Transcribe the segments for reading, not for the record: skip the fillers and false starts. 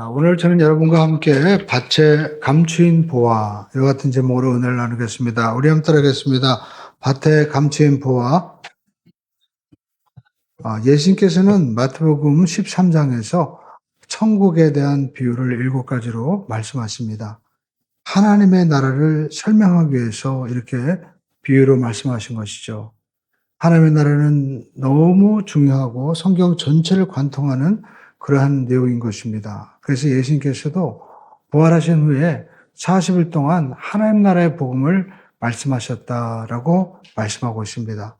오늘 저는 여러분과 함께 밭의 감추인 보화, 이와 같은 제목으로 은혜를 나누겠습니다. 우리 함께 따르겠습니다. 밭의 감추인 보화. 예수님께서는 마태복음 13장에서 천국에 대한 비유를 7가지로 말씀하십니다. 하나님의 나라를 설명하기 위해서 이렇게 비유로 말씀하신 것이죠. 하나님의 나라는 너무 중요하고 성경 전체를 관통하는 그러한 내용인 것입니다. 그래서 예수님께서도 부활하신 후에 40일 동안 하나님 나라의 복음을 말씀하셨다라고 말씀하고 있습니다.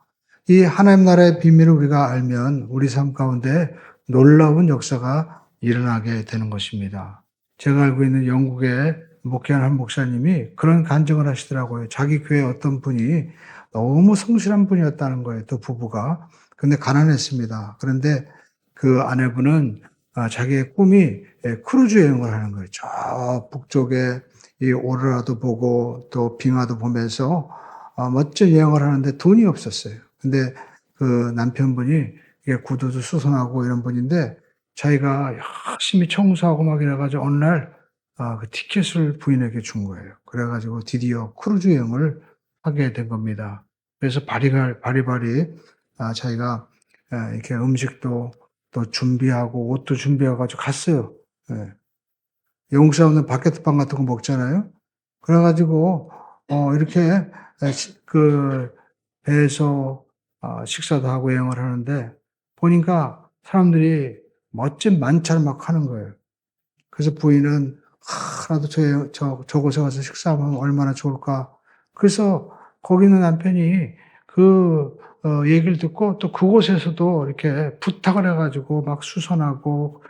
이 하나님 나라의 비밀을 우리가 알면 우리 삶 가운데 놀라운 역사가 일어나게 되는 것입니다. 제가 알고 있는 영국의 목회하는 한 목사님이 그런 간증을 하시더라고요. 자기 교회 어떤 분이 너무 성실한 분이었다는 거예요. 또 부부가. 근데 가난했습니다. 그런데 그 아내분은 자기의 꿈이 크루즈 여행을 하는 거예요. 저 북쪽에 이 오로라도 보고 또 빙하도 보면서 멋진 여행을 하는데 돈이 없었어요. 근데 그 남편분이 구두도 수선하고 이런 분인데 자기가 열심히 청소하고 막 이래가지고 어느 날 그 티켓을 부인에게 준 거예요. 그래가지고 드디어 크루즈 여행을 하게 된 겁니다. 그래서 바리바리 자기가 이렇게 음식도 또 준비하고 옷도 준비해가지고 갔어요. 예. 영국 사람은 바게트빵 같은 거 먹잖아요. 그래가지고 이렇게 그 배에서 식사도 하고 여행을 하는데 보니까 사람들이 멋진 만찬을 막 하는 거예요. 그래서 부인은 나도 저곳에 가서 식사하면 얼마나 좋을까. 그래서 거기 있는 남편이 그 얘기를 듣고 또 그곳에서도 이렇게 부탁을 해가지고 막 수선하고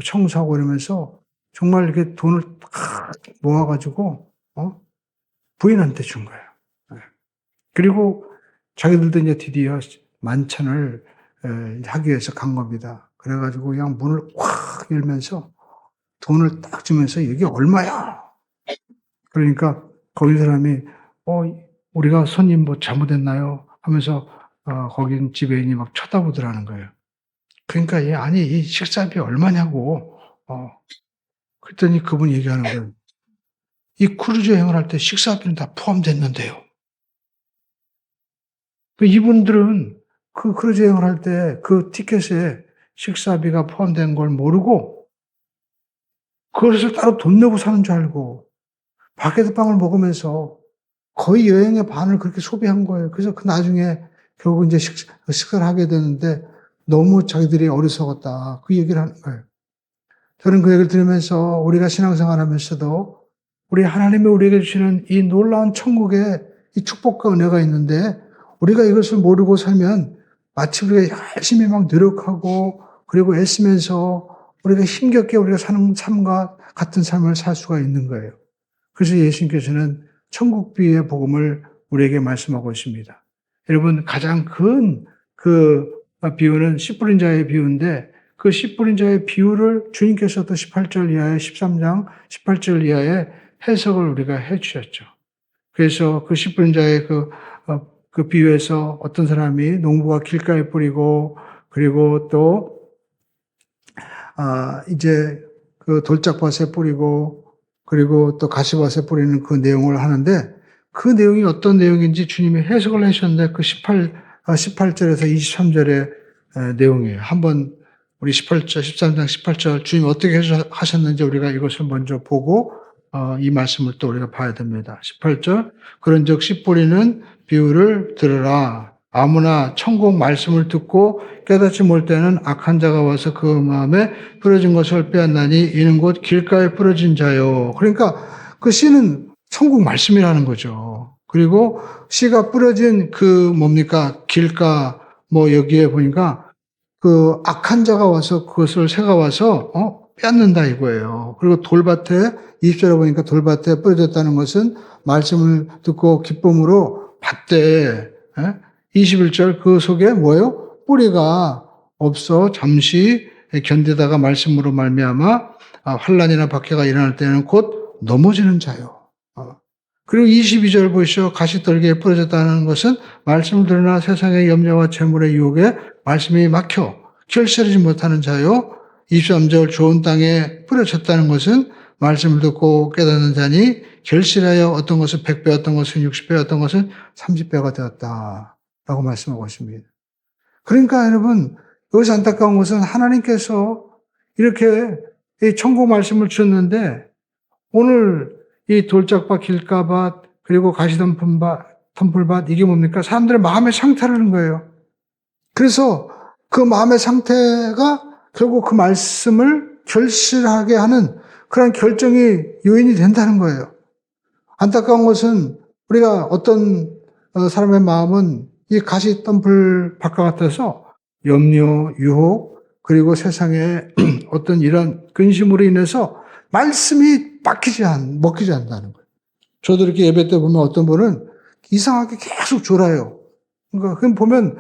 청소하고 이러면서 정말 이렇게 돈을 다 모아가지고 부인한테 준 거예요. 그리고 자기들도 이제 드디어 만찬을 하기 위해서 간 겁니다. 그래가지고 그냥 문을 확 열면서 돈을 딱 주면서 이게 얼마야? 그러니까 거기 사람이 우리가 손님 뭐 잘못했나요? 하면서 거긴 지배인이 막 쳐다보더라는 거예요. 그러니까 아니 이 식사비 얼마냐고. 그랬더니 그분이 얘기하는 거예요. 이 크루즈 여행을 할 때 식사비는 다 포함됐는데요. 이분들은 그 크루즈 여행을 할 때 그 티켓에 식사비가 포함된 걸 모르고 그것을 따로 돈 내고 사는 줄 알고 바게트빵을 먹으면서 거의 여행의 반을 그렇게 소비한 거예요. 그래서 그 나중에 결국 이제 식사를 하게 되는데 너무 자기들이 어리석었다. 그 얘기를 하는 거예요. 저는 그 얘기를 들으면서 우리가 신앙생활 하면서도 우리 하나님이 우리에게 주시는 이 놀라운 천국에 이 축복과 은혜가 있는데 우리가 이것을 모르고 살면 마치 우리가 열심히 막 노력하고 그리고 애쓰면서 우리가 힘겹게 우리가 사는 삶과 같은 삶을 살 수가 있는 거예요. 그래서 예수님께서는 천국비의 복음을 우리에게 말씀하고 있습니다. 여러분 가장 큰 그 비유는 씨 뿌린 자의 비유인데 그 씨 뿌린 자의 비유를 주님께서도 18절 이하에 13장 18절 이하에 해석을 우리가 해 주셨죠. 그래서 그 씨 뿌린 자의 그 비유에서 어떤 사람이 농부가 길가에 뿌리고 그리고 또 이제 그 돌짝밭에 뿌리고 그리고 또 가시밭에 뿌리는 그 내용을 하는데 그 내용이 어떤 내용인지 주님이 해석을 하셨는데 그 18절에서 23절의 내용이에요. 한번 우리 18절, 13장 18절 주님이 어떻게 하셨는지 우리가 이것을 먼저 보고 이 말씀을 또 우리가 봐야 됩니다. 18절 그런즉 씨 뿌리는 비유를 들으라. 아무나 천국 말씀을 듣고 깨닫지 못할 때는 악한 자가 와서 그 마음에 뿌려진 것을 빼앗나니 이는 곧 길가에 뿌려진 자요. 그러니까 그 씨는 천국 말씀이라는 거죠. 그리고 씨가 뿌려진 그 뭡니까? 길가 여기에 보니까 그 악한 자가 와서 그것을 새가 와서 빼앗는다 이거예요. 그리고 돌밭에 20절에 보니까 돌밭에 뿌려졌다는 것은 말씀을 듣고 기쁨으로 받되 21절 그 속에 뭐예요? 뿌리가 없어 잠시 견디다가 말씀으로 말미암아 환난이나 박해가 일어날 때는 곧 넘어지는 자요. 그리고 22절 보시죠. 가시떨기에 뿌려졌다는 것은 말씀을 들으나 세상의 염려와 재물의 유혹에 말씀이 막혀 결실하지 못하는 자요. 23절 좋은 땅에 뿌려졌다는 것은 말씀을 듣고 깨닫는 자니 결실하여 어떤 것은 100배, 어떤 것은 60배, 어떤 것은 30배가 되었다. 라고 말씀하고 있습니다. 그러니까 여러분, 여기서 안타까운 것은 하나님께서 이렇게 이 천국 말씀을 주셨는데 오늘 이 돌짝밭, 길가밭, 그리고 가시덤불밭 이게 뭡니까? 사람들의 마음의 상태라는 거예요. 그래서 그 마음의 상태가 결국 그 말씀을 결실하게 하는 그런 결정이 요인이 된다는 거예요. 안타까운 것은 우리가 어떤 사람의 마음은 이 가시덤불 밭과 같아서 염려, 유혹, 그리고 세상의 어떤 이런 근심으로 인해서 말씀이 먹히지 않는다는 거예요. 저도 이렇게 예배 때 보면 어떤 분은 이상하게 계속 졸아요. 그러니까 그럼 보면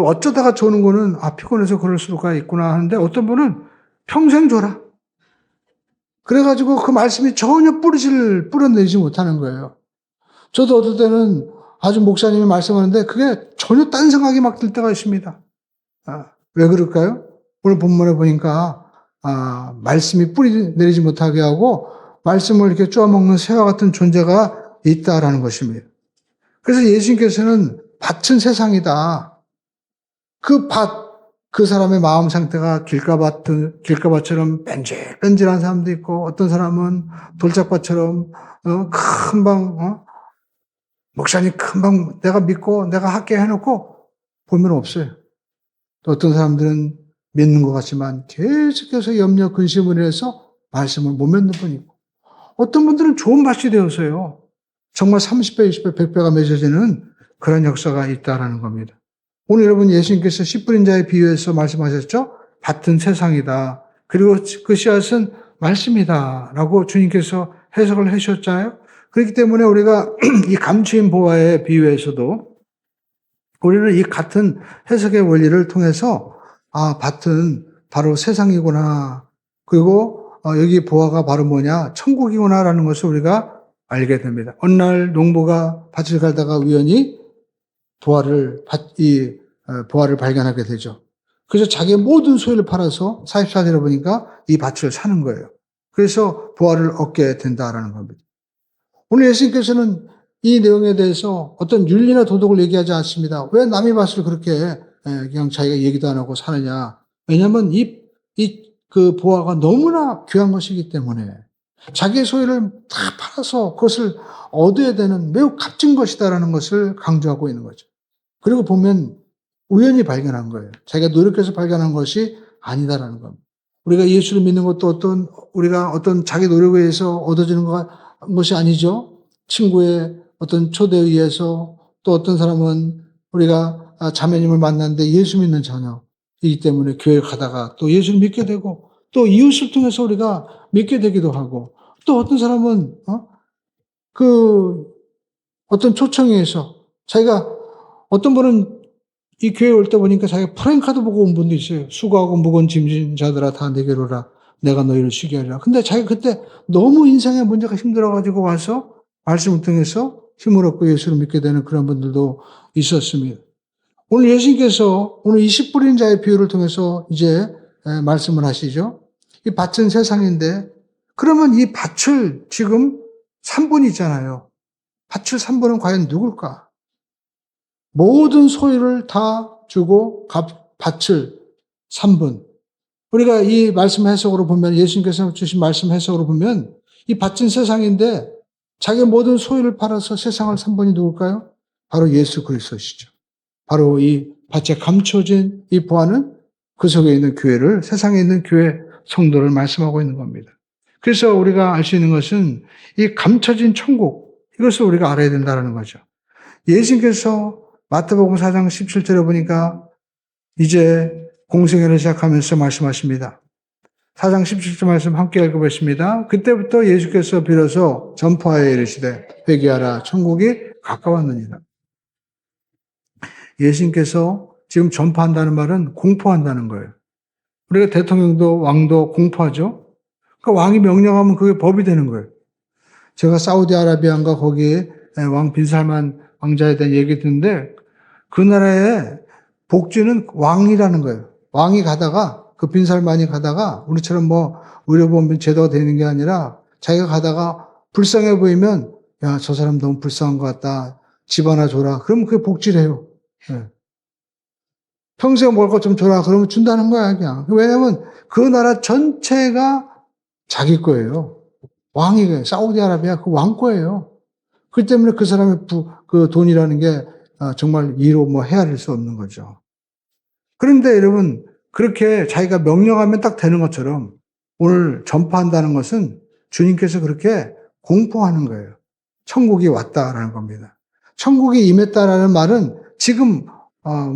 어쩌다가 조는 거는 피곤해서 그럴 수가 있구나 하는데 어떤 분은 평생 졸아. 그래가지고 그 말씀이 전혀 뿌려내지 못하는 거예요. 저도 어떨 때는 아주 목사님이 말씀하는데 그게 전혀 딴 생각이 막 들 때가 있습니다. 왜 그럴까요? 오늘 본문에 보니까 말씀이 뿌리 내리지 못하게 하고 말씀을 이렇게 쪼아먹는 새와 같은 존재가 있다라는 것입니다. 그래서 예수님께서는 밭은 세상이다. 그 사람의 마음 상태가 길가밭처럼 뺀질뺀질한 사람도 있고 어떤 사람은 돌짝밭처럼 목사님 금방 내가 믿고 내가 할게 해놓고 보면 없어요. 또 어떤 사람들은 믿는 것 같지만 계속해서 염려 근심을 해서 말씀을 못 믿는 분이 있고 어떤 분들은 좋은 밭이 되어서요. 정말 30배, 20배, 100배가 맺어지는 그런 역사가 있다라는 겁니다. 오늘 여러분 예수님께서 씨 뿌린 자에 비유해서 말씀하셨죠? 밭은 세상이다. 그리고 그 씨앗은 말씀이다. 라고 주님께서 해석을 해주셨잖아요. 그렇기 때문에 우리가 이 감추인 보화의 비유에서도 우리는 이 같은 해석의 원리를 통해서 밭은 바로 세상이구나. 그리고 여기 보화가 바로 뭐냐? 천국이구나라는 것을 우리가 알게 됩니다. 어느 날 농부가 밭을 갈다가 우연히 보화를 발견하게 되죠. 그래서 자기의 모든 소유를 팔아서 44절에 보니까 이 밭을 사는 거예요. 그래서 보화를 얻게 된다라는 겁니다. 오늘 예수님께서는 이 내용에 대해서 어떤 윤리나 도덕을 얘기하지 않습니다. 왜 남의 밭을 그렇게 그냥 자기가 얘기도 안 하고 사느냐. 왜냐하면 그 보화가 너무나 귀한 것이기 때문에 자기의 소유를 다 팔아서 그것을 얻어야 되는 매우 값진 것이다라는 것을 강조하고 있는 거죠. 그리고 보면 우연히 발견한 거예요. 자기가 노력해서 발견한 것이 아니다라는 겁니다. 우리가 예수를 믿는 것도 우리가 어떤 자기 노력에 의해서 얻어지는 것이 아니죠. 친구의 어떤 초대에 의해서 또 어떤 사람은 우리가 자매님을 만났는데 예수 믿는 자녀이기 때문에 교회 가다가 또 예수를 믿게 되고 또 이웃을 통해서 우리가 믿게 되기도 하고 또 어떤 사람은 어떤 초청에 의해서 자기가 어떤 분은 이 교회에 올 때 보니까 자기가 프랭카드 보고 온 분도 있어요. 수고하고 무거운 짐진 자들아 다 내게로 오라. 내가 너희를 쉬게 하리라. 근데 자기가 그때 너무 인생의 문제가 힘들어가지고 와서 말씀을 통해서 힘을 얻고 예수를 믿게 되는 그런 분들도 있었습니다. 오늘 예수님께서 오늘 20불인 자의 비유를 통해서 이제 말씀을 하시죠. 이 밭은 세상인데 그러면 이 밭을 지금 3분이 있잖아요. 밭을 3분은 과연 누굴까? 모든 소유를 다 주고 밭을 3분. 우리가 이 말씀 해석으로 보면 예수님께서 주신 말씀 해석으로 보면 이 밭은 세상인데 자기 모든 소유를 팔아서 세상을 3분이 누굴까요? 바로 예수 그리스도시죠. 바로 이 밭에 감춰진 이 보화는 그 속에 있는 교회를 세상에 있는 교회 성도를 말씀하고 있는 겁니다. 그래서 우리가 알 수 있는 것은 이 감춰진 천국 이것을 우리가 알아야 된다는 거죠. 예수님께서 마태복음 4장 17절에 보니까 이제 공생애를 시작하면서 말씀하십니다. 4장 17절 말씀 함께 읽어보겠습니다. 그때부터 예수께서 비로소 전파하여 이르시되 회개하라 천국이 가까웠느니라. 예수님께서 지금 전파한다는 말은 공포한다는 거예요. 우리가 대통령도 왕도 공포하죠. 그러니까 왕이 명령하면 그게 법이 되는 거예요. 제가 사우디아라비아인가 거기에 왕 빈살만 왕자에 대한 얘기 듣는데 그 나라의 복지는 왕이라는 거예요. 왕이 가다가 그 빈살 많이 가다가 우리처럼 뭐 의료보험 제도가 되는 게 아니라 자기가 가다가 불쌍해 보이면 야, 저 사람 너무 불쌍한 것 같다. 집 하나 줘라. 그러면 그게 복지를 해요. 예. 평생 먹을 것 좀 줘라. 그러면 준다는 거야, 그냥. 왜냐면 그 나라 전체가 자기 거예요. 왕이, 사우디아라비아 그 왕 거예요. 그렇기 때문에 그 사람의 그 돈이라는 게 정말 이로 뭐 헤아릴 수 없는 거죠. 그런데 여러분, 그렇게 자기가 명령하면 딱 되는 것처럼 오늘 전파한다는 것은 주님께서 그렇게 공포하는 거예요. 천국이 왔다라는 겁니다. 천국이 임했다라는 말은 지금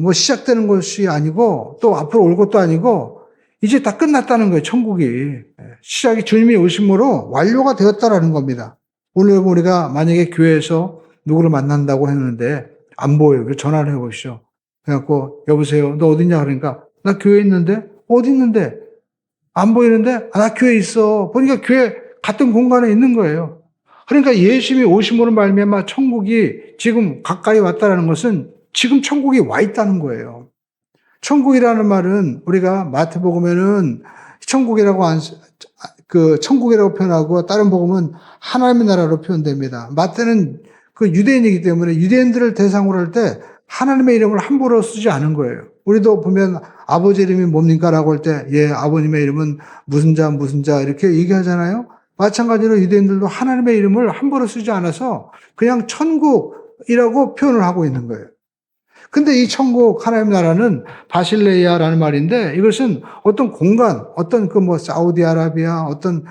뭐 시작되는 것이 아니고 또 앞으로 올 것도 아니고 이제 다 끝났다는 거예요. 천국이. 시작이 주님이 오심으로 완료가 되었다라는 겁니다. 오늘 우리가 만약에 교회에서 누구를 만난다고 했는데 안 보여요. 그래서 전화를 해보시죠. 그래갖고 여보세요. 너 어딨냐 그러니까 나 교회에 있는데 어디 있는데 안 보이는데 나 교회에 있어. 보니까 교회 같은 공간에 있는 거예요. 그러니까 예수님이 오심으로 말미암아 천국이 지금 가까이 왔다는 것은 지금 천국이 와 있다는 거예요. 천국이라는 말은 우리가 마태복음에는 천국이라고 천국이라고 표현하고 다른 복음은 하나님의 나라로 표현됩니다. 마태는 그 유대인이기 때문에 유대인들을 대상으로 할 때 하나님의 이름을 함부로 쓰지 않은 거예요. 우리도 보면 아버지 이름이 뭡니까? 라고 할 때, 예, 아버님의 이름은 무슨 자 이렇게 얘기하잖아요. 마찬가지로 유대인들도 하나님의 이름을 함부로 쓰지 않아서 그냥 천국이라고 표현을 하고 있는 거예요. 근데 이 천국 하나님 나라는 바실레이아라는 말인데 이것은 어떤 공간, 어떤 그 뭐 사우디아라비아, 어떤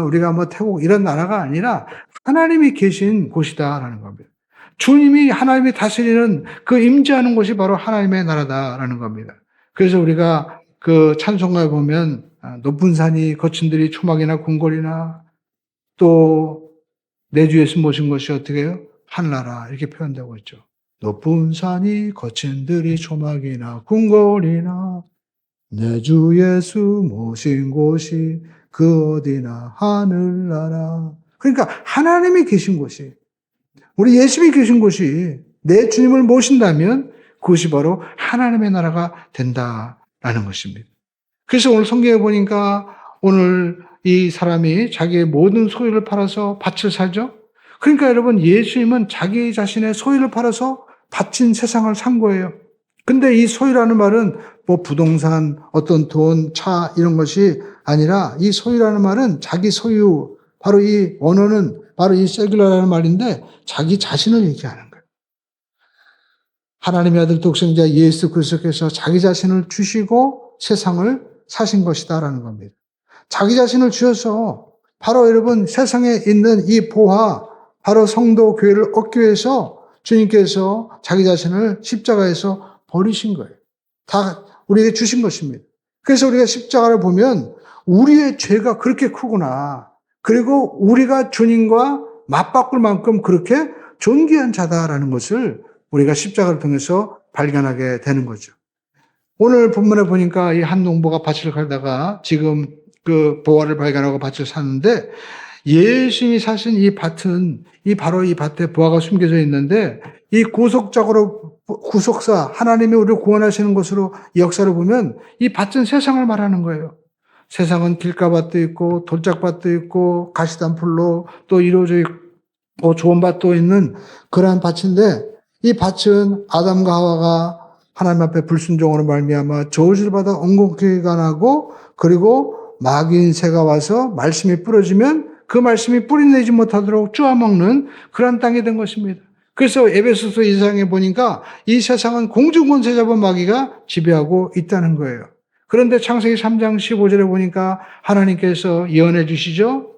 우리가 뭐 태국 이런 나라가 아니라 하나님이 계신 곳이다라는 겁니다. 주님이 하나님이 다스리는 그 임재하는 곳이 바로 하나님의 나라다라는 겁니다. 그래서 우리가 그 찬송가에 보면 높은 산이 거친 들이 초막이나 궁궐이나 또 내 주 예수 모신 것이 어떻게 해요? 하늘나라 이렇게 표현되고 있죠. 높은 산이 거친 들이 초막이나 궁궐이나 내 주 예수 모신 곳이 그 어디나 하늘나라. 그러니까 하나님이 계신 곳이 우리 예수님이 계신 곳이 내 주님을 모신다면 그것이 바로 하나님의 나라가 된다라는 것입니다. 그래서 오늘 성경에 보니까 오늘 이 사람이 자기의 모든 소유를 팔아서 밭을 사죠. 그러니까 여러분 예수님은 자기 자신의 소유를 팔아서 바친 세상을 산 거예요. 근데 이 소유라는 말은 뭐 부동산, 어떤 돈, 차 이런 것이 아니라 이 소유라는 말은 자기 소유, 바로 이 원어는 바로 이 세귤러라는 말인데 자기 자신을 얘기하는 거예요. 하나님의 아들 독생자 예수 그리스도께서 자기 자신을 주시고 세상을 사신 것이다라는 겁니다. 자기 자신을 주셔서 바로 여러분 세상에 있는 이 보화, 바로 성도 교회를 얻기 위해서 주님께서 자기 자신을 십자가에서 버리신 거예요. 다 우리에게 주신 것입니다. 그래서 우리가 십자가를 보면 우리의 죄가 그렇게 크구나. 그리고 우리가 주님과 맞바꿀 만큼 그렇게 존귀한 자다라는 것을 우리가 십자가를 통해서 발견하게 되는 거죠. 오늘 본문에 보니까 이 한 농부가 밭을 갈다가 지금 그 보화를 발견하고 밭을 샀는데 예수님이 사신 이 밭은 바로 이 밭에 보화가 숨겨져 있는데 이 구속사 하나님이 우리를 구원하시는 것으로 이 역사를 보면 이 밭은 세상을 말하는 거예요. 세상은 길가밭도 있고 돌짝밭도 있고 가시단풀로 또 이루어져 있고 좋은 밭도 있는 그러한 밭인데 이 밭은 아담과 하와가 하나님 앞에 불순종으로 말미암아 저주를 받아 엉겅퀴가 나고 그리고 마귀인 새가 와서 말씀이 뿌려지면 그 말씀이 뿌리내지 못하도록 쪼아먹는 그런 땅이 된 것입니다. 그래서 에베소서 2장에 보니까 이 세상은 공중권세 잡은 마귀가 지배하고 있다는 거예요. 그런데 창세기 3장 15절에 보니까 하나님께서 예언해 주시죠.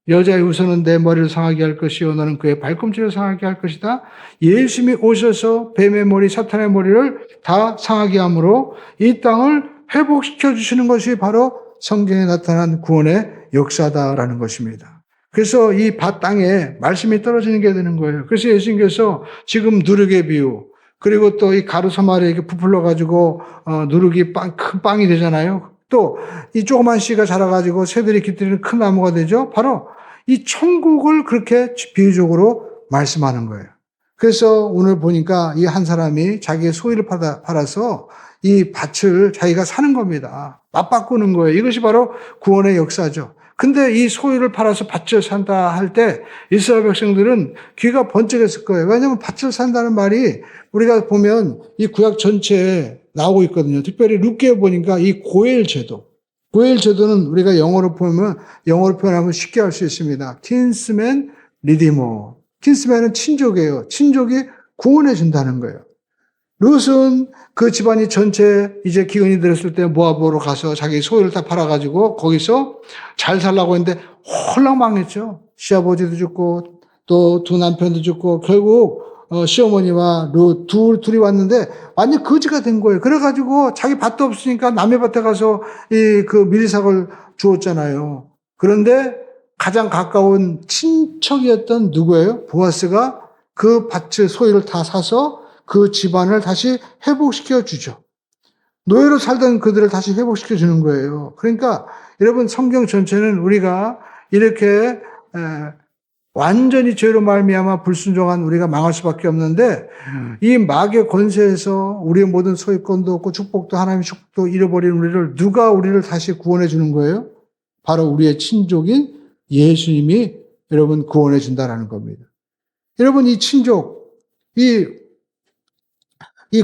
여자의 후손은 내 머리를 상하게 할 것이요 너는 그의 발꿈치를 상하게 할 것이다. 예수님이 오셔서 뱀의 머리, 사탄의 머리를 다 상하게 함으로 이 땅을 회복시켜 주시는 것이 바로 성경에 나타난 구원의 역사다라는 것입니다. 그래서 이 밭 땅에 말씀이 떨어지는 게 되는 거예요. 그래서 예수님께서 지금 누룩의 비유, 그리고 또 이 가루서말에 이렇게 부풀러가지고 누룩이 큰 빵이 되잖아요. 또 이 조그만 씨가 자라가지고 새들이 깃들이는 큰 나무가 되죠. 바로 이 천국을 그렇게 비유적으로 말씀하는 거예요. 그래서 오늘 보니까 이 한 사람이 자기의 소유를 팔아서 이 밭을 자기가 사는 겁니다. 맞바꾸는 거예요. 이것이 바로 구원의 역사죠. 근데 이 소유를 팔아서 밭을 산다 할 때 이스라엘 백성들은 귀가 번쩍했을 거예요. 왜냐하면 밭을 산다는 말이 우리가 보면 이 구약 전체에 나오고 있거든요. 특별히 룻기에 보니까 이 고엘 제도. 고엘 제도는 우리가 영어로 표현하면 쉽게 할 수 있습니다. kinsman redeemer. kinsman은 친족이에요. 친족이 구원해 준다는 거예요. 룻은 그 집안이 전체 이제 기근이 들었을 때 모압으로 가서 자기 소유를 다 팔아가지고 거기서 잘 살라고 했는데 홀랑 망했죠. 시아버지도 죽고 또 두 남편도 죽고 결국 시어머니와 룻 둘이 왔는데 완전 거지가 된 거예요. 그래가지고 자기 밭도 없으니까 남의 밭에 가서 그 미리삭을 주었잖아요. 그런데 가장 가까운 친척이었던 누구예요? 보아스가 그 밭의 소유를 다 사서 그 집안을 다시 회복시켜 주죠. 노예로 살던 그들을 다시 회복시켜 주는 거예요. 그러니까 여러분 성경 전체는 우리가 이렇게 완전히 죄로 말미암아 불순종한 우리가 망할 수밖에 없는데 이 마귀의 권세에서 우리의 모든 소유권도 없고 축복도 하나님의 축복도 잃어버린 우리를 누가 우리를 다시 구원해 주는 거예요? 바로 우리의 친족인 예수님이 여러분 구원해 준다라는 겁니다. 여러분 이 친족, 이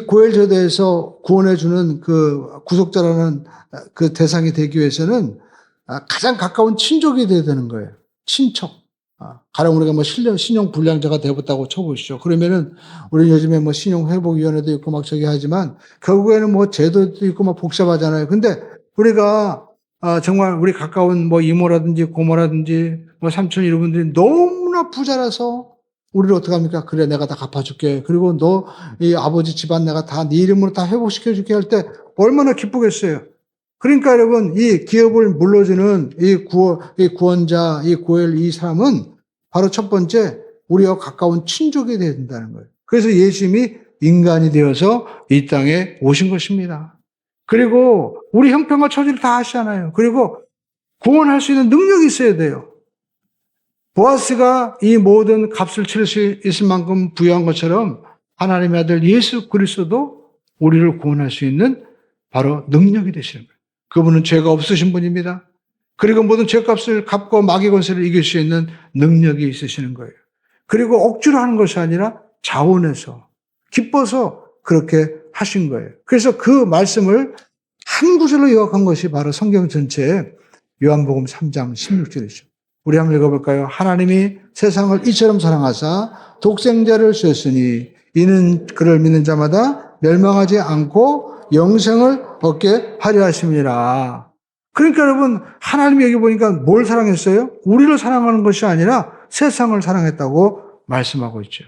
고엘제도에서 구원해주는 그 구속자라는 그 대상이 되기 위해서는 가장 가까운 친족이 되어야 되는 거예요. 친척. 가령 우리가 뭐 신용 불량자가 되었다고 쳐보시죠. 그러면은 우리 요즘에 뭐 신용회복위원회도 있고 막 저기 하지만 결국에는 뭐 제도도 있고 막 복잡하잖아요. 근데 우리가 정말 우리 가까운 뭐 이모라든지 고모라든지 뭐 삼촌 이런 분들이 너무나 부자라서 우리를 어떡합니까? 그래, 내가 다 갚아줄게. 그리고 너, 이 아버지 집안 내가 다 네 이름으로 다 회복시켜줄게 할 때 얼마나 기쁘겠어요. 그러니까 여러분, 이 기업을 물려주는 이 구원자, 이 고엘 이 사람은 바로 첫 번째, 우리와 가까운 친족이 되어야 된다는 거예요. 그래서 예수님이 인간이 되어서 이 땅에 오신 것입니다. 그리고 우리 형편과 처지를 다 아시잖아요. 그리고 구원할 수 있는 능력이 있어야 돼요. 보아스가 이 모든 값을 치를 수 있을 만큼 부여한 것처럼 하나님의 아들 예수 그리스도도 우리를 구원할 수 있는 바로 능력이 되시는 거예요. 그분은 죄가 없으신 분입니다. 그리고 모든 죄값을 갚고 마귀 권세를 이길 수 있는 능력이 있으시는 거예요. 그리고 억지로 하는 것이 아니라 자원해서 기뻐서 그렇게 하신 거예요. 그래서 그 말씀을 한 구절로 요약한 것이 바로 성경 전체의 요한복음 3장 16절이죠. 우리 한번 읽어볼까요? 하나님이 세상을 이처럼 사랑하사 독생자를 주셨으니 이는 그를 믿는 자마다 멸망하지 않고 영생을 얻게 하려 하심이라. 그러니까 여러분 하나님이 여기 보니까 뭘 사랑했어요? 우리를 사랑하는 것이 아니라 세상을 사랑했다고 말씀하고 있죠.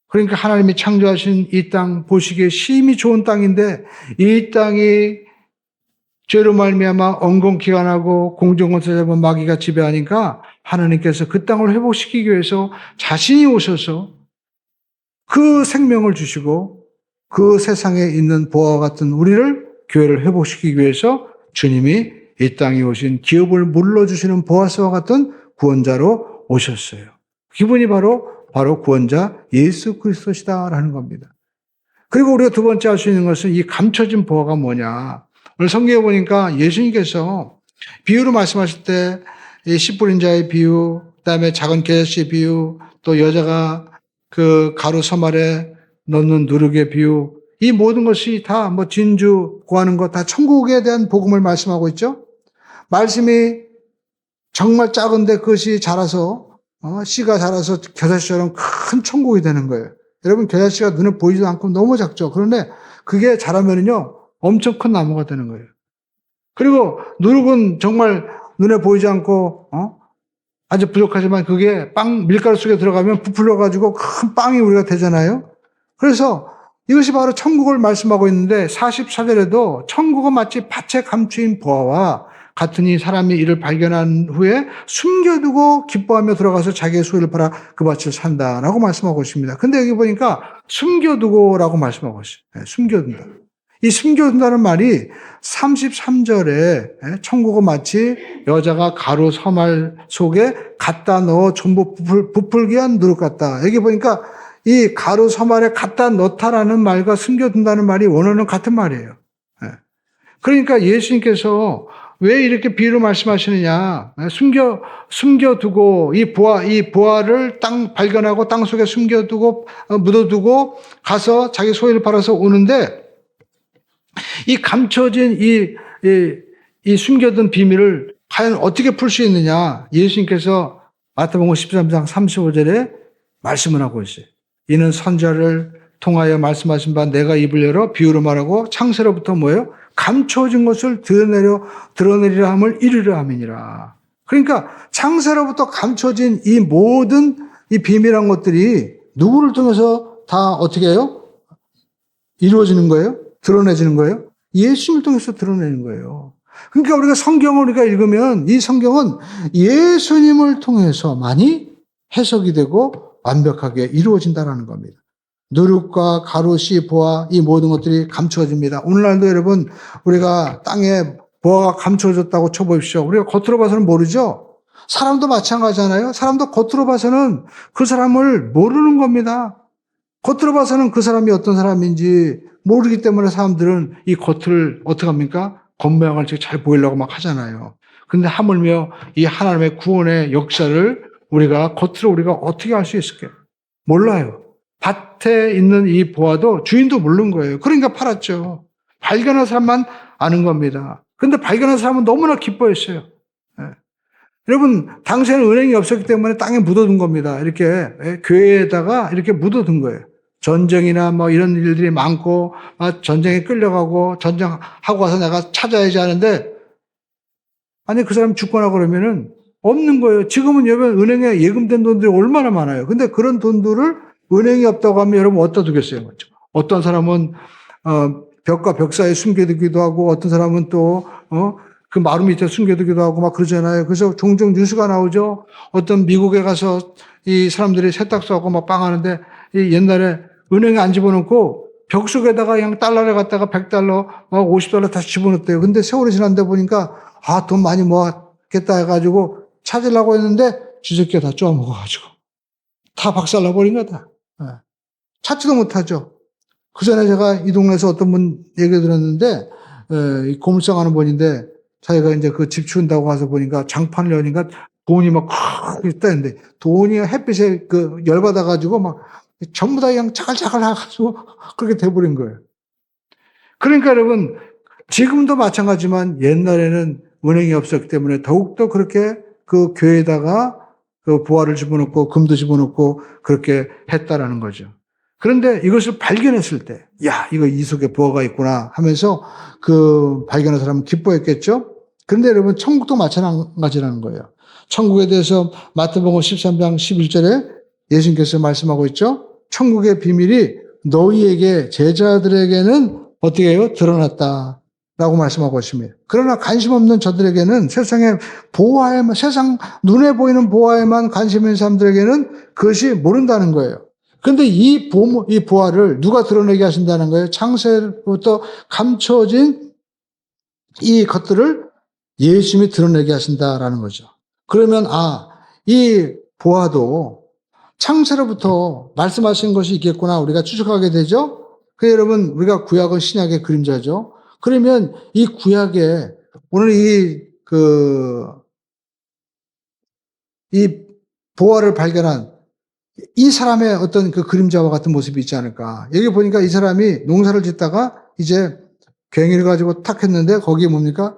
그러니까 하나님이 창조하신 이 땅 보시기에 심히 좋은 땅인데 이 땅이 죄로 말미암아 엉겅퀴가 나고 공중권세 잡은 마귀가 지배하니까 하나님께서 그 땅을 회복시키기 위해서 자신이 오셔서 그 생명을 주시고 그 세상에 있는 보아와 같은 우리를 교회를 회복시키기 위해서 주님이 이 땅에 오신 기업을 물러주시는 보아스와 같은 구원자로 오셨어요. 그분이 바로 구원자 예수 그리스도시다라는 겁니다. 그리고 우리가 두 번째 알 수 있는 것은 이 감춰진 보아가 뭐냐. 오늘 성경에 보니까 예수님께서 비유로 말씀하실 때 이 씨 뿌린 자의 비유, 그다음에 작은 겨자씨의 비유, 또 여자가 그 가루 서말에 넣는 누룩의 비유, 이 모든 것이 다 뭐 진주 구하는 것 다 천국에 대한 복음을 말씀하고 있죠. 말씀이 정말 작은데 그것이 자라서 씨가 자라서 겨자씨처럼 큰 천국이 되는 거예요. 여러분 겨자씨가 눈에 보이지도 않고 너무 작죠. 그런데 그게 자라면은요 엄청 큰 나무가 되는 거예요. 그리고 누룩은 정말 눈에 보이지 않고 아주 부족하지만 그게 밀가루 속에 들어가면 부풀려 가지고 큰 빵이 우리가 되잖아요. 그래서 이것이 바로 천국을 말씀하고 있는데 44절에도 천국은 마치 밭에 감추인 보아와 같으니 사람이 이를 발견한 후에 숨겨두고 기뻐하며 들어가서 자기의 소유를 팔아 그 밭을 산다라고 말씀하고 있습니다. 근데 여기 보니까 숨겨두고라고 말씀하고 있어요. 네, 숨겨둔다. 이 숨겨둔다는 말이 33절에 천국은 마치 여자가 가루 서말 속에 갖다 넣어 전부 부풀게 한 누룩 같다. 여기 보니까 이 가루 서말에 갖다 넣다라는 말과 숨겨둔다는 말이 원어는 같은 말이에요. 그러니까 예수님께서 왜 이렇게 비유로 말씀하시느냐? 숨겨두고 이 보화를 발견하고 땅 속에 숨겨두고 묻어두고 가서 자기 소유를 팔아서 오는데 이 감춰진 이 숨겨둔 비밀을 과연 어떻게 풀 수 있느냐? 예수님께서 마태복음 13장 35절에 말씀을 하고 있어요. 이는 선지자를 통하여 말씀하신 바 내가 입을 열어 비유로 말하고 창세로부터 뭐예요? 감춰진 것을 드러내리라 함을 이루려 함이니라. 그러니까 창세로부터 감춰진 이 모든 이 비밀한 것들이 누구를 통해서 다 어떻게 해요? 이루어지는 거예요? 드러내지는 거예요? 예수님을 통해서 드러내는 거예요. 그러니까 우리가 성경을 읽으면 이 성경은 예수님을 통해서만이 해석이 되고 완벽하게 이루어진다는 겁니다. 누룩과 가루씨, 보화 이 모든 것들이 감춰집니다. 오늘날도 여러분 우리가 땅에 보화가 감춰졌다고 쳐보십시오. 우리가 겉으로 봐서는 모르죠. 사람도 마찬가지잖아요. 사람도 겉으로 봐서는 그 사람을 모르는 겁니다. 겉으로 봐서는 그 사람이 어떤 사람인지 모르기 때문에 사람들은 이 겉을 어떻게 합니까? 겉모양을 잘 보이려고 막 하잖아요. 근데 하물며 이 하나님의 구원의 역사를 겉으로 우리가 어떻게 알 수 있을까요? 몰라요. 밭에 있는 이 보화도 주인도 모르는 거예요. 그러니까 팔았죠. 발견한 사람만 아는 겁니다. 근데 발견한 사람은 너무나 기뻐했어요. 예. 여러분, 당시에는 은행이 없었기 때문에 땅에 묻어둔 겁니다. 이렇게 교회에다가 이렇게 묻어둔 거예요. 전쟁이나 뭐 이런 일들이 많고 전쟁에 끌려가고 전쟁하고 와서 내가 찾아야지 하는데 아니 그 사람 죽거나 그러면은 없는 거예요. 지금은 여러분 은행에 예금된 돈들이 얼마나 많아요. 근데 그런 돈들을 은행이 없다고 하면 여러분 어디다 두겠어요? 그렇죠? 어떤 사람은 벽과 벽 사이에 숨겨두기도 하고 어떤 사람은 또 그 마루 밑에 숨겨두기도 하고 막 그러잖아요. 그래서 종종 뉴스가 나오죠. 어떤 미국에 가서 이 사람들이 세탁소하고 막 빵하는데 이 옛날에 은행에 안 집어넣고 벽 속에다가 그냥 달러를 갖다가 $100, 막 $50 다시 집어넣었대요. 근데 세월이 지난다 보니까 돈 많이 모았겠다 해가지고 찾으려고 했는데 쥐새끼가 다 쪼아먹어가지고 다 박살나버린 거다. 찾지도 못하죠. 그 전에 제가 이 동네에서 어떤 분 얘기 들었는데 고물상 하는 분인데 자기가 이제 그 집 치운다고 가서 보니까 장판을 여니까 돈이 막 크게 떠있는데 돈이 햇빛에 열받아가지고 막 전부 다 그냥 자글자글 나가지고 그렇게 돼버린 거예요. 그러니까 여러분 지금도 마찬가지지만 옛날에는 은행이 없었기 때문에 더욱더 그렇게 그 교회에다가 그 보화를 집어넣고 금도 집어넣고 그렇게 했다라는 거죠. 그런데 이것을 발견했을 때, 야, 이거 이 속에 보화가 있구나 하면서 그 발견한 사람은 기뻐했겠죠? 그런데 여러분, 천국도 마찬가지라는 거예요. 천국에 대해서 마태복음 13장 11절에 예수님께서 말씀하고 있죠? 천국의 비밀이 너희에게 제자들에게는 어떻게 해요? 드러났다. 라고 말씀하고 있습니다. 그러나 관심 없는 저들에게는 세상 눈에 보이는 보화에만 관심 있는 사람들에게는 그것이 모른다는 거예요. 그런데 이 보화를 누가 드러내게 하신다는 거예요? 창세부터 감춰진 이 것들을 예수님이 드러내게 하신다라는 거죠. 그러면 이 보화도 창세로부터 말씀하신 것이 있겠구나 우리가 추측하게 되죠. 그래서 여러분 우리가 구약은 신약의 그림자죠. 그러면 이 구약에 오늘 이 보화를 발견한 이 사람의 어떤 그 그림자와 같은 모습이 있지 않을까. 여기 보니까 이 사람이 농사를 짓다가 이제 괭이를 가지고 탁 했는데 거기에 뭡니까?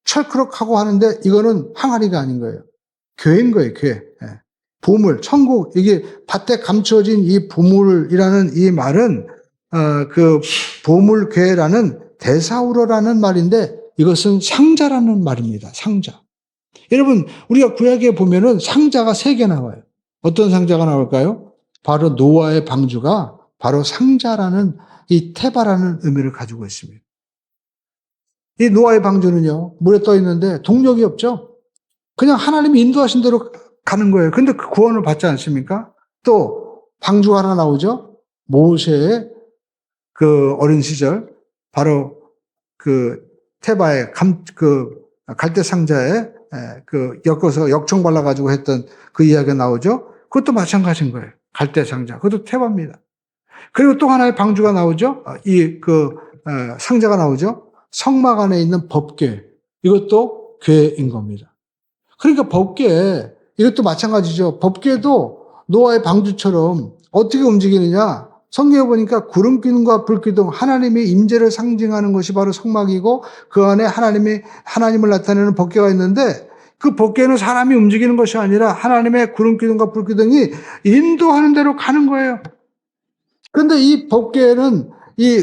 철크럭하고 하는데 이거는 항아리가 아닌 거예요. 괴인 거예요, 괴. 보물, 천국. 이게 밭에 감춰진 이 보물이라는 이 말은 그 보물괴라는 데사우로라는 말인데 이것은 상자라는 말입니다. 상자. 여러분 우리가 구약에 보면은 상자가 3개 나와요. 어떤 상자가 나올까요? 바로 노아의 방주가 바로 상자라는 이 테바라는 의미를 가지고 있습니다. 이 노아의 방주는요 물에 떠 있는데 동력이 없죠. 그냥 하나님이 인도하신 대로 가는 거예요. 근데 그 구원을 받지 않습니까? 또 방주가 하나 나오죠. 모세의 그 어린 시절 바로 그 테바의 갈대 상자에 엮어서 역청 발라가지고 했던 그 이야기가 나오죠. 그것도 마찬가지인 거예요. 갈대 상자. 그것도 테바입니다. 그리고 또 하나의 방주가 나오죠. 상자가 나오죠. 성막 안에 있는 법궤, 이것도 궤인 겁니다. 그러니까 법궤, 이것도 마찬가지죠. 법궤도 노아의 방주처럼 어떻게 움직이느냐? 성경에 보니까 구름 기둥과 불 기둥, 하나님의 임재를 상징하는 것이 바로 성막이고 그 안에 하나님을 나타내는 법궤가 있는데 그 법궤는 사람이 움직이는 것이 아니라 하나님의 구름 기둥과 불 기둥이 인도하는 대로 가는 거예요. 그런데 이 법궤는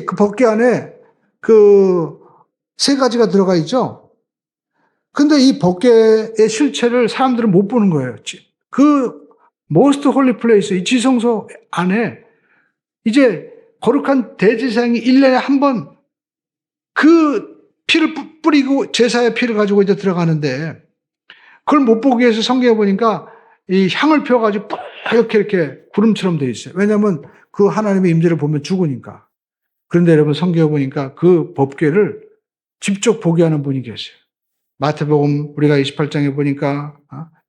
그 법궤 안에 그 세 가지가 들어가 있죠. 근데 이 법궤의 실체를 사람들은 못 보는 거예요. 그 most holy place, 이 지성소 안에 이제 거룩한 대제사장이 1년에 한 번 그 피를 뿌리고 제사의 피를 가지고 이제 들어가는데 그걸 못 보기 위해서 성경에 보니까 이 향을 피워가지고 뿌옇게 이렇게 구름처럼 되어 있어요. 왜냐하면 그 하나님의 임재를 보면 죽으니까. 그런데 여러분 성경에 보니까 그 법궤를 직접 보게 하는 분이 계세요. 마태복음 우리가 28장에 보니까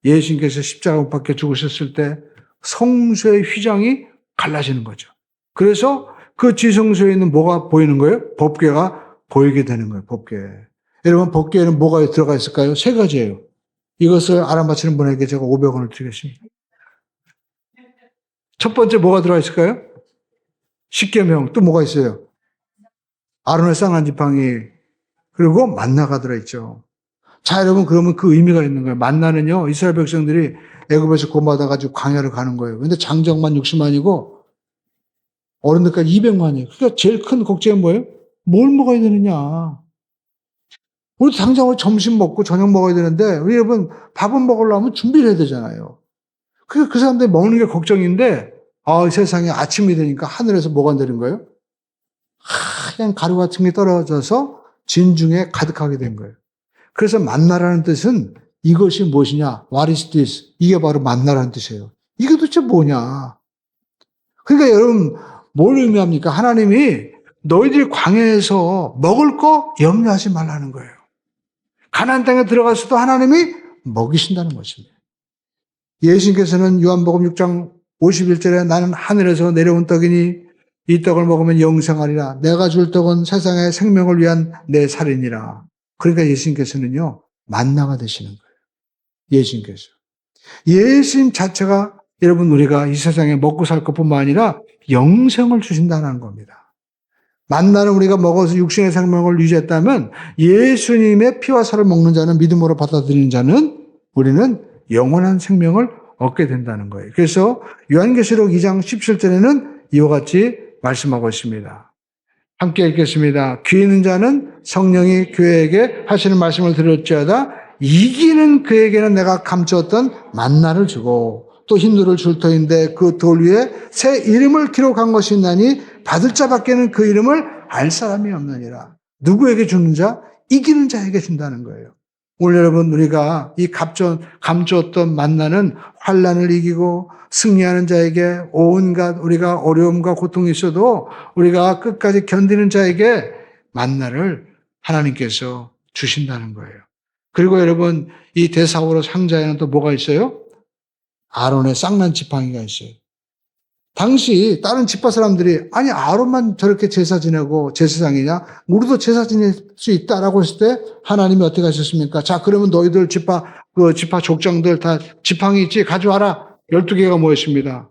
예수님께서 십자가 못 박혀 죽으셨을 때 성소의 휘장이 갈라지는 거죠. 그래서 그 지성소에 있는 뭐가 보이는 거예요? 법궤가 보이게 되는 거예요. 법궤. 여러분 법궤에는 뭐가 들어가 있을까요? 세 가지예요. 이것을 알아맞히는 분에게 제가 500원을 드리겠습니다. 첫 번째 뭐가 들어가 있을까요? 십계명. 또 뭐가 있어요? 아론의 쌍난 지팡이. 그리고 만나가 들어있죠. 자, 여러분, 그러면 그 의미가 있는 거예요. 만나는요, 이스라엘 백성들이 애굽에서 구원받아가지고 광야를 가는 거예요. 근데 장정만 60만이고, 어른들까지 200만이에요. 그러니까 제일 큰 걱정은 뭐예요? 뭘 먹어야 되느냐. 우리 당장 점심 먹고 저녁 먹어야 되는데, 우리 여러분, 밥은 먹으려면 준비를 해야 되잖아요. 그러니까 그 사람들이 먹는 게 걱정인데, 이 세상에 아침이 되니까 하늘에서 뭐가 내린 거예요? 하얀 가루 같은 게 떨어져서 진중에 가득하게 된 거예요. 그래서 만나라는 뜻은 이것이 무엇이냐? What is this? 이게 바로 만나라는 뜻이에요. 이게 도대체 뭐냐? 그러니까 여러분 뭘 의미합니까? 하나님이 너희들이 광야에서 먹을 거 염려하지 말라는 거예요. 가나안 땅에 들어가서도 하나님이 먹이신다는 것입니다. 예수님께서는 요한복음 6장 51절에 나는 하늘에서 내려온 떡이니 이 떡을 먹으면 영생하리라. 내가 줄 떡은 세상의 생명을 위한 내 살이니라. 그러니까 예수님께서는요, 만나가 되시는 거예요. 예수님께서. 예수님 자체가 여러분 우리가 이 세상에 먹고 살 것뿐만 아니라 영생을 주신다는 겁니다. 만나는 우리가 먹어서 육신의 생명을 유지했다면 예수님의 피와 살을 먹는 자는 믿음으로 받아들이는 자는 우리는 영원한 생명을 얻게 된다는 거예요. 그래서 요한계시록 2장 17절에는 이와 같이 말씀하고 있습니다. 함께 읽겠습니다. 귀 있는 자는 성령이 교회에게 하시는 말씀을 들을지어다 이기는 그에게는 내가 감추었던 만나를 주고 또 흰돌을 줄 터인데 그 돌 위에 새 이름을 기록한 것이 있나니 받을 자밖에는 그 이름을 알 사람이 없느니라. 누구에게 주는 자? 이기는 자에게 준다는 거예요. 오늘 여러분 우리가 이 감추었던 만나는 환난을 이기고 승리하는 자에게 온갖 우리가 어려움과 고통이 있어도 우리가 끝까지 견디는 자에게 만나를 하나님께서 주신다는 거예요. 그리고 여러분 이 대사우로 상자에는 또 뭐가 있어요? 아론의 쌍난 지팡이가 있어요. 당시 다른 지파 사람들이 아니 아론만 저렇게 제사 지내고 제사장이냐? 우리도 제사 지낼 수 있다라고 했을 때 하나님이 어떻게 하셨습니까? 자 그러면 너희들 지파 족장들 다 지팡이 있지 가져와라. 12개가 모였습니다.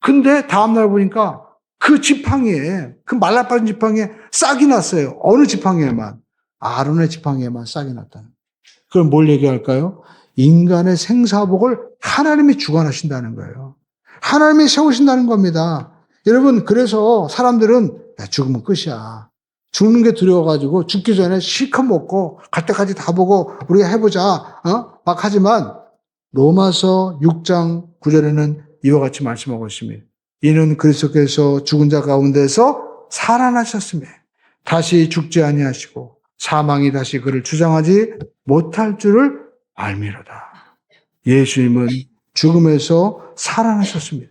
근데 다음날 보니까 그 지팡이에 그 말라빠진 지팡이에 싹이 났어요. 어느 지팡이에만? 아론의 지팡이에만 싹이 났다는. 그럼 뭘 얘기할까요? 인간의 생사복을 하나님이 주관하신다는 거예요. 하나님이 세우신다는 겁니다. 여러분 그래서 사람들은 죽으면 끝이야. 죽는 게 두려워가지고 죽기 전에 실컷 먹고 갈 때까지 다 보고 우리가 해보자 막 하지만 로마서 6장 9절에는 이와 같이 말씀하고 있습니다. 이는 그리스도께서 죽은 자 가운데서 살아나셨으며 다시 죽지 아니하시고 사망이 다시 그를 주장하지 못할 줄을 알미로다. 예수님은 죽음에서 살아나셨습니다.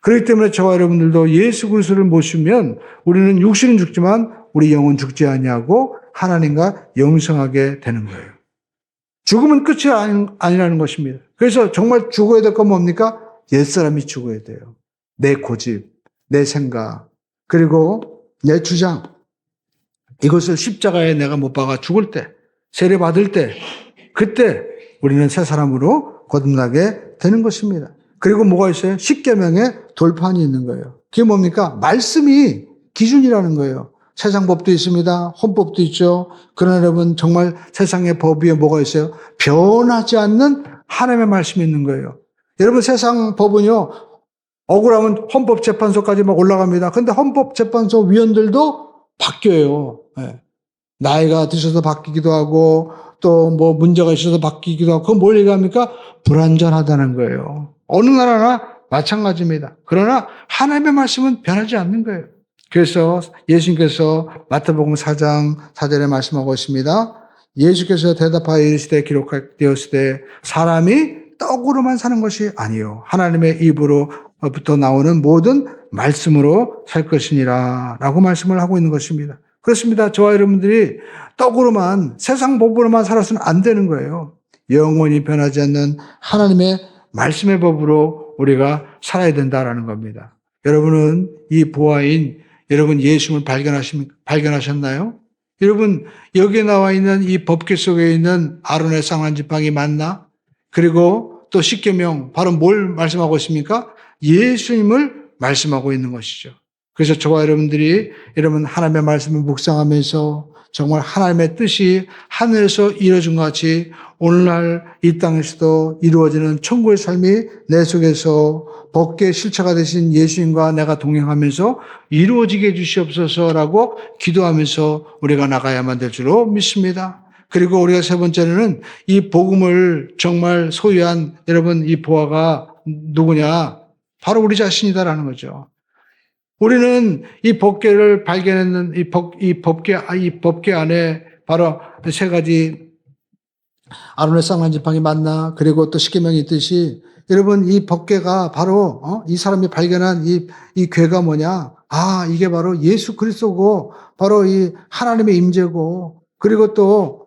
그렇기 때문에 저와 여러분들도 예수 그리스도를 모시면 우리는 육신은 죽지만 우리 영은 죽지 아니하고 하나님과 영생하게 되는 거예요. 죽음은 끝이 아니라는 것입니다. 그래서 정말 죽어야 될 건 뭡니까? 옛사람이 죽어야 돼요. 내 고집, 내 생각, 그리고 내 주장. 이것을 십자가에 내가 못 박아 죽을 때, 세례 받을 때, 그때 우리는 새 사람으로 거듭나게 되는 것입니다. 그리고 뭐가 있어요? 십계명의 돌판이 있는 거예요. 그게 뭡니까? 말씀이 기준이라는 거예요. 세상 법도 있습니다. 헌법도 있죠. 그러나 여러분 정말 세상의 법 위에 뭐가 있어요? 변하지 않는 하나님의 말씀이 있는 거예요. 여러분 세상 법은요. 억울하면 헌법재판소까지 막 올라갑니다. 근데 헌법재판소 위원들도 바뀌어요. 예. 나이가 드셔서 바뀌기도 하고 또 뭐 문제가 있어서 바뀌기도 하고 그건 뭘 얘기합니까? 불완전하다는 거예요. 어느 나라나 마찬가지입니다. 그러나 하나님의 말씀은 변하지 않는 거예요. 그래서 예수님께서 마태복음 4장 4절에 말씀하고 있습니다. 예수께서 대답하여 이르시되 기록되었으되 사람이 떡으로만 사는 것이 아니요 하나님의 입으로부터 나오는 모든 말씀으로 살 것이니라 라고 말씀을 하고 있는 것입니다. 그렇습니다. 저와 여러분들이 떡으로만 세상 법으로만 살아서는 안 되는 거예요. 영원히 변하지 않는 하나님의 말씀의 법으로 우리가 살아야 된다라는 겁니다. 여러분은 이 보아인 여러분 예수님을 발견하셨나요? 여러분 여기에 나와 있는 이 법궤 속에 있는 아론의 쌍난 지팡이 맞나? 그리고 또 십계명 바로 뭘 말씀하고 있습니까? 예수님을 말씀하고 있는 것이죠. 그래서 저와 여러분들이 여러분 하나님의 말씀을 묵상하면서 정말 하나님의 뜻이 하늘에서 이루어진 것 같이 오늘날 이 땅에서도 이루어지는 천국의 삶이 내 속에서 법궤의 실체가 되신 예수님과 내가 동행하면서 이루어지게 해주시옵소서라고 기도하면서 우리가 나가야만 될 줄로 믿습니다. 그리고 우리가 세 번째는 이 복음을 정말 소유한 여러분 이 보아가 누구냐? 바로 우리 자신이다라는 거죠. 우리는 이 법궤를 발견했는 이 법궤 안에 바로 세 가지 아론의 쌍난 지팡이 맞나? 그리고 또 십계명이 있듯이 여러분 이 법궤가 바로 이 사람이 발견한 이 궤가 뭐냐? 아 이게 바로 예수 그리스도고 바로 이 하나님의 임재고 그리고 또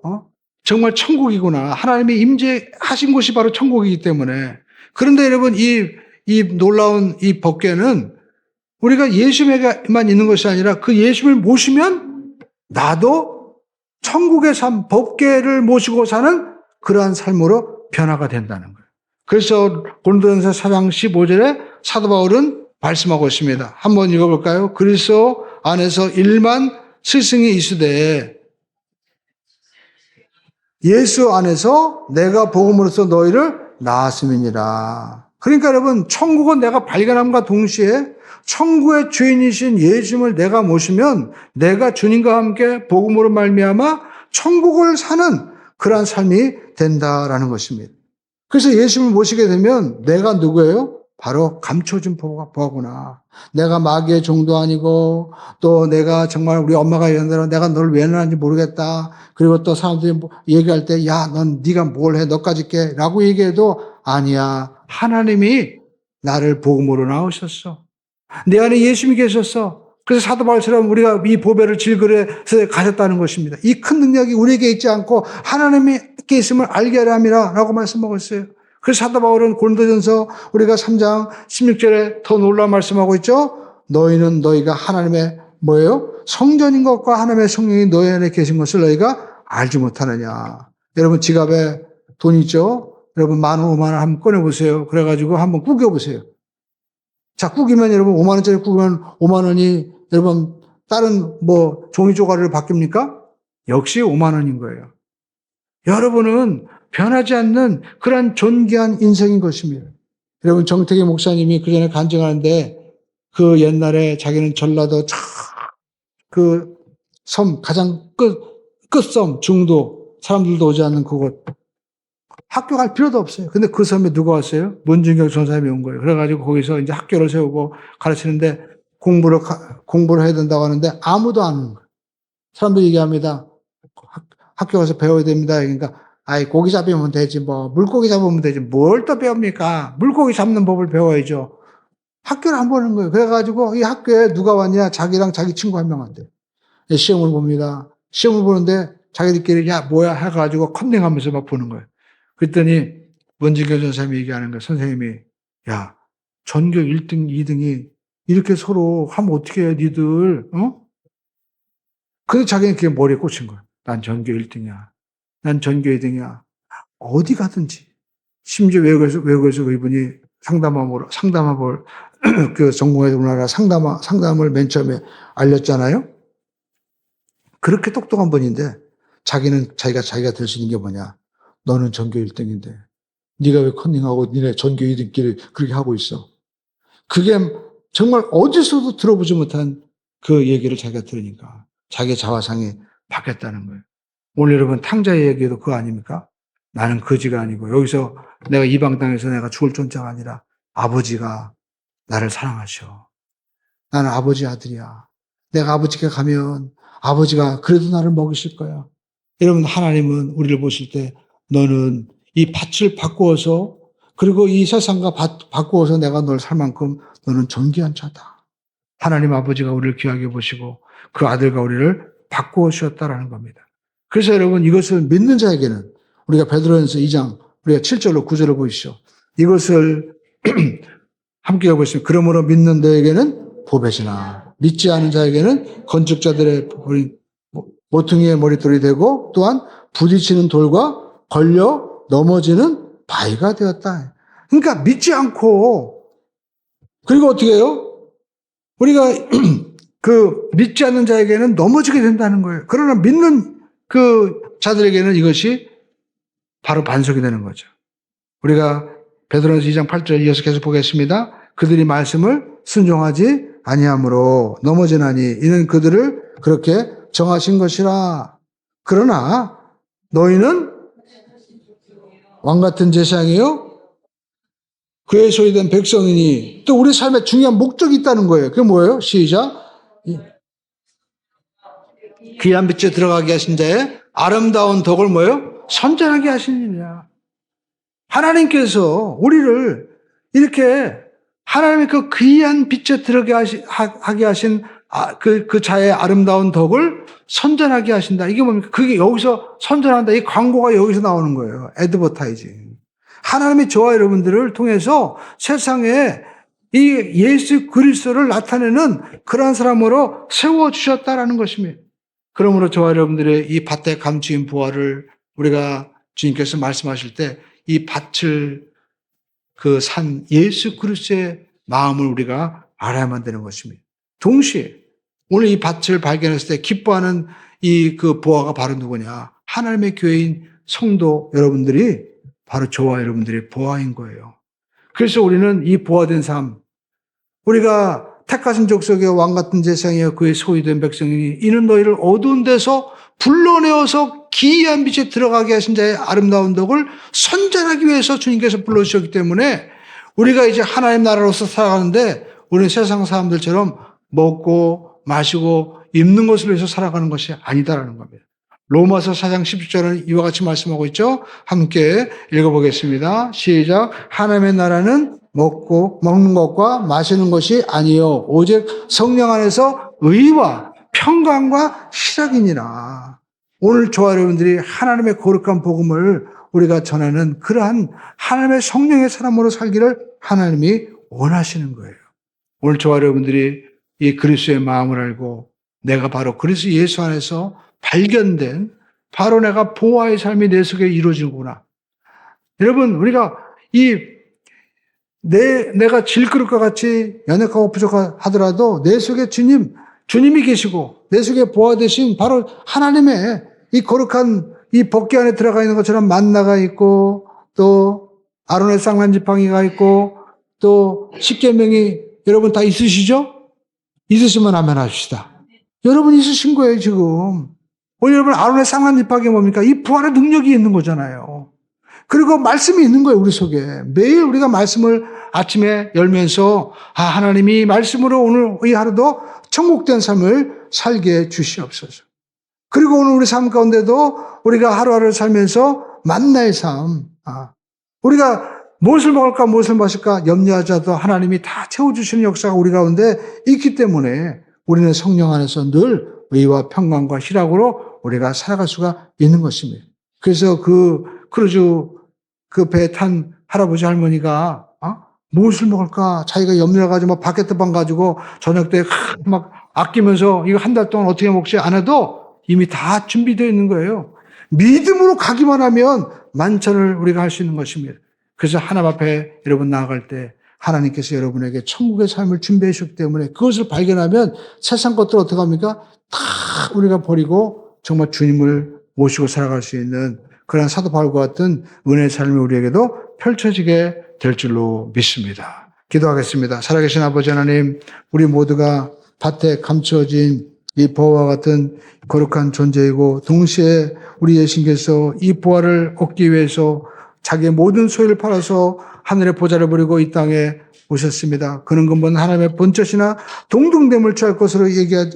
정말 천국이구나. 하나님이 임재하신 곳이 바로 천국이기 때문에 그런데 여러분 이 놀라운 이 법궤는 우리가 예수님에게만 있는 것이 아니라 그 예수님을 모시면 나도 천국의 삶, 법궤를 모시고 사는 그러한 삶으로 변화가 된다는 거예요. 그래서 고린도전서 4장 15절에 사도 바울은 말씀하고 있습니다. 한번 읽어볼까요? 그리스도 안에서 일만 스승이 있으되 예수 안에서 내가 복음으로써 너희를 낳았음이니라. 그러니까 여러분 천국은 내가 발견함과 동시에 천국의 주인이신 예수님을 내가 모시면 내가 주님과 함께 복음으로 말미암아 천국을 사는 그러한 삶이 된다라는 것입니다. 그래서 예수님을 모시게 되면 내가 누구예요? 바로 감춰진 보아구나. 내가 마귀의 종도 아니고 또 내가 정말 우리 엄마가 얘기한 대로 내가 너를 왜 낳았는지 모르겠다. 그리고 또 사람들이 얘기할 때 야, 넌 네가 뭘 해? 너까지 깨. 라고 얘기해도 아니야. 하나님이 나를 복음으로 낳으셨어. 내 안에 예수님이 계셨어. 그래서 사도 바울처럼 우리가 이 보배를 질그릇에 가졌다는 것입니다. 이 큰 능력이 우리에게 있지 않고 하나님께 있음을 알게 하려 함이라 라고 말씀하고 있어요. 그래서 사도 바울은 고린도전서 우리가 3장 16절에 더 놀라운 말씀하고 있죠. 너희는 너희가 하나님의 뭐예요? 성전인 것과 하나님의 성령이 너희 안에 계신 것을 너희가 알지 못하느냐. 여러분 지갑에 돈 있죠? 여러분 10,000원, 50,000원 한번 꺼내보세요. 그래가지고 한번 구겨보세요. 자, 꾸기면 여러분 5만 원짜리 꾸기면 5만 원이 여러분 다른 뭐 종이 조각으로 바뀝니까? 역시 5만 원인 거예요. 여러분은 변하지 않는 그런 존귀한 인생인 것입니다. 여러분 정택희 목사님이 그 전에 간증하는데 그 옛날에 자기는 전라도 그 섬 가장 끝섬 중도 사람들도 오지 않는 그곳 학교 갈 필요도 없어요. 근데 그 섬에 누가 왔어요? 문준경 전사님이 온 거예요. 그래가지고 거기서 이제 학교를 세우고 가르치는데 공부를 해야 된다고 하는데 아무도 안 오는 거예요. 사람들이 얘기합니다. 학교 가서 배워야 됩니다. 그러니까, 아이, 고기 잡으면 되지, 뭐, 물고기 잡으면 되지, 뭘 또 배웁니까? 물고기 잡는 법을 배워야죠. 학교를 안 보는 거예요. 그래가지고 이 학교에 누가 왔냐? 자기랑 자기 친구 한 명 왔대요. 시험을 봅니다. 시험을 보는데 자기들끼리, 야, 뭐야? 해가지고 컨닝하면서 막 보는 거예요. 그랬더니 원진경 전사님이 얘기하는 거예요. 선생님이 야 전교 1등 2등이 이렇게 서로 하면 어떻게 해 니들 근데 자기는 그게 머리에 꽂힌 거야. 난 전교 1등이야. 난 전교 2등이야. 어디 가든지. 심지어 외국에서 이분이 상담함을, 그 전공에서 우리나라 상담을 맨 처음에 알렸잖아요. 그렇게 똑똑한 분인데, 자기가 될 수 있는 게 뭐냐. 너는 전교 1등인데, 네가 왜 컨닝하고 니네 전교 2등끼리 그렇게 하고 있어. 그게 정말 어디서도 들어보지 못한 그 얘기를 자기가 들으니까 자기의 자화상이 바뀌었다는 거예요. 오늘 여러분 탕자의 얘기도 그거 아닙니까? 나는 거지가 아니고 여기서 내가 이방 땅에서 내가 죽을 존재가 아니라 아버지가 나를 사랑하셔. 나는 아버지 아들이야. 내가 아버지께 가면 아버지가 그래도 나를 먹이실 거야. 여러분 하나님은 우리를 보실 때 너는 이 밭을 바꾸어서 그리고 이 세상과 바꾸어서 내가 널 살 만큼 너는 존귀한 자다. 하나님 아버지가 우리를 귀하게 보시고 그 아들과 우리를 바꾸어 주셨다라는 겁니다. 그래서 여러분 이것을 믿는 자에게는 우리가 베드로전서 2장 우리가 7절로 9절을 보시죠. 이것을 함께 읽어보시면 그러므로 믿는 너에게는 보배시나 믿지 않은 자에게는 건축자들의 모퉁이의 머릿돌이 되고 또한 부딪히는 돌과 걸려 넘어지는 바위가 되었다. 그러니까 믿지 않고 그리고 어떻게 해요? 우리가 그 믿지 않는 자에게는 넘어지게 된다는 거예요. 그러나 믿는 그 자들에게는 이것이 바로 반석이 되는 거죠. 우리가 베드로전서 2장 8절 이어서 계속 보겠습니다. 그들이 말씀을 순종하지 아니하므로 넘어지나니 이는 그들을 그렇게 정하신 것이라. 그러나 너희는 왕같은 제사장이요 그의 소유된 백성이니 또 우리 삶에 중요한 목적이 있다는 거예요. 그게 뭐예요? 시작. 귀한 빛에 들어가게 하신 자의 아름다운 덕을 뭐예요? 선전하게 하시느니라. 하나님께서 우리를 이렇게 하나님의 그 귀한 빛에 들어가게 하게 하신 그 자의 아름다운 덕을 선전하게 하신다. 이게 뭡니까? 그게 여기서 선전한다. 이 광고가 여기서 나오는 거예요. 애드버타이징. 하나님이 저와 여러분들을 통해서 세상에 이 예수 그리스도를 나타내는 그러한 사람으로 세워주셨다라는 것입니다. 그러므로 저와 여러분들의 이 밭에 감추인 부활을 우리가 주님께서 말씀하실 때 이 밭을 그 산 예수 그리스도의 마음을 우리가 알아야만 되는 것입니다. 동시에 오늘 이 밭을 발견했을 때 기뻐하는 이 그 부하가 바로 누구냐? 하나님의 교회인 성도 여러분들이 바로 저와 여러분들의 부하인 거예요. 그래서 우리는 이 부하된 삶, 우리가 택하신 족속의 왕 같은 제사장이여 그의 소유된 백성이니 이는 너희를 어두운 데서 불러내어서 기이한 빛에 들어가게 하신 자의 아름다운 덕을 선전하기 위해서 주님께서 불러주셨기 때문에 우리가 이제 하나님 나라로서 살아가는데 우리는 세상 사람들처럼 먹고 마시고 입는 것을 위해서 살아가는 것이 아니다라는 겁니다. 로마서 4장 10절은 이와 같이 말씀하고 있죠. 함께 읽어보겠습니다. 시작. 하나님의 나라는 먹는 것과 마시는 것이 아니요 오직 성령 안에서 의와 평강과 희락이니라. 오늘 저와 여러분들이 하나님의 거룩한 복음을 우리가 전하는 그러한 하나님의 성령의 사람으로 살기를 하나님이 원하시는 거예요. 오늘 저와 여러분들이 이 그리스도의 마음을 알고 내가 바로 그리스도 예수 안에서 발견된 바로 내가 보아의 삶이 내 속에 이루어지구나. 여러분 우리가 내가 질그릇과 같이 연약하고 부족하더라도 내 속에 주님이 계시고 내 속에 보아 되신 바로 하나님의 이 거룩한 이 법궤 안에 들어가 있는 것처럼 만나가 있고 또 아론의 쌍난지팡이가 있고 또 십계명이 여러분 다 있으시죠? 있으시면 아멘 합시다. 여러분 있으신 거예요 지금. 오늘 여러분 아론의 쌍난지팡이 뭡니까? 이 부활의 능력이 있는 거잖아요. 그리고 말씀이 있는 거예요 우리 속에. 매일 우리가 말씀을 아침에 열면서 하나님이 말씀으로 오늘 이 하루도 천국된 삶을 살게 주시옵소서. 그리고 오늘 우리 삶 가운데도 우리가 하루하루를 살면서 만나의 삶, 우리가 무엇을 먹을까 무엇을 마실까 염려하지 않아도 하나님이 다 채워주시는 역사가 우리 가운데 있기 때문에 우리는 성령 안에서 늘 의와 평강과 희락으로 우리가 살아갈 수가 있는 것입니다. 그래서 그 크루즈 그 배 탄 할아버지 할머니가 무엇을 먹을까 자기가 염려해가지고 막 바게트빵 가지고 저녁 때 막 아끼면서 이거 한 달 동안 어떻게 먹지 안 해도 이미 다 준비되어 있는 거예요. 믿음으로 가기만 하면 만찬을 우리가 할 수 있는 것입니다. 그래서 하나님 앞에 여러분 나아갈 때 하나님께서 여러분에게 천국의 삶을 준비해 주셨기 때문에 그것을 발견하면 세상 것들 어떻게 합니까? 다 우리가 버리고 정말 주님을 모시고 살아갈 수 있는 그런 사도 바울과 같은 은혜의 삶이 우리에게도 펼쳐지게 될 줄로 믿습니다. 기도하겠습니다. 살아계신 아버지 하나님, 우리 모두가 밭에 감추어진 이 보화와 같은 거룩한 존재이고 동시에 우리 예수님께서 이 보화를 얻기 위해서 자기의 모든 소유를 팔아서 하늘의 보좌를 버리고 이 땅에 오셨습니다. 그는 근본 하나님의 본처시나 동등됨을 취할 것으로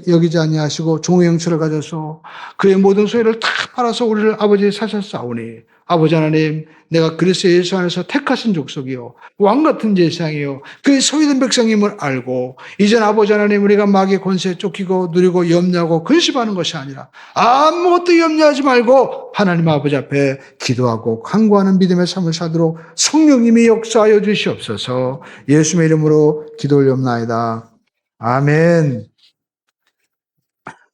여기지 아니하시고 종의 형체를 가져서 그의 모든 소유를 다 팔아서 우리를 아버지 사셨사오니 아버지 하나님, 내가 그리스도 예수 안에서 택하신 족속이요 왕같은 제사장이요 그의 소유된 백성임을 알고 이젠 아버지 하나님 우리가 마귀의 권세에 쫓기고 누리고 염려하고 근심하는 것이 아니라 아무것도 염려하지 말고 하나님 아버지 앞에 기도하고 간구하는 믿음의 삶을 사도록 성령님이 역사하여 주시옵소서. 예수의 이름으로 기도 올려옵나이다. 아멘.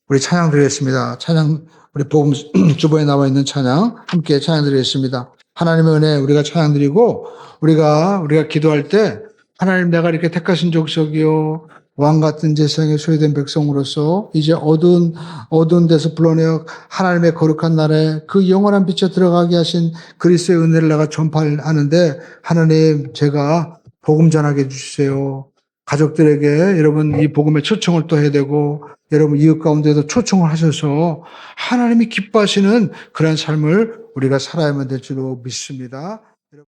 우리 찬양 드리겠습니다. 찬양, 우리 복음 주보에 나와 있는 찬양 함께 찬양 드리겠습니다. 하나님의 은혜 우리가 찬양 드리고 우리가 기도할 때 하나님 내가 이렇게 택하신 족속이요 왕 같은 제사장에 소유된 백성으로서 이제 어두운 데서 불러내어 하나님의 거룩한 날에 그 영원한 빛에 들어가게 하신 그리스도의 은혜를 내가 전파하는데 하나님 제가 복음 전하게 해주세요. 가족들에게 여러분 이 복음의 초청을 또 해야 되고 여러분 이웃 가운데도 초청을 하셔서 하나님이 기뻐하시는 그런 삶을 우리가 살아야만 될 줄로 믿습니다.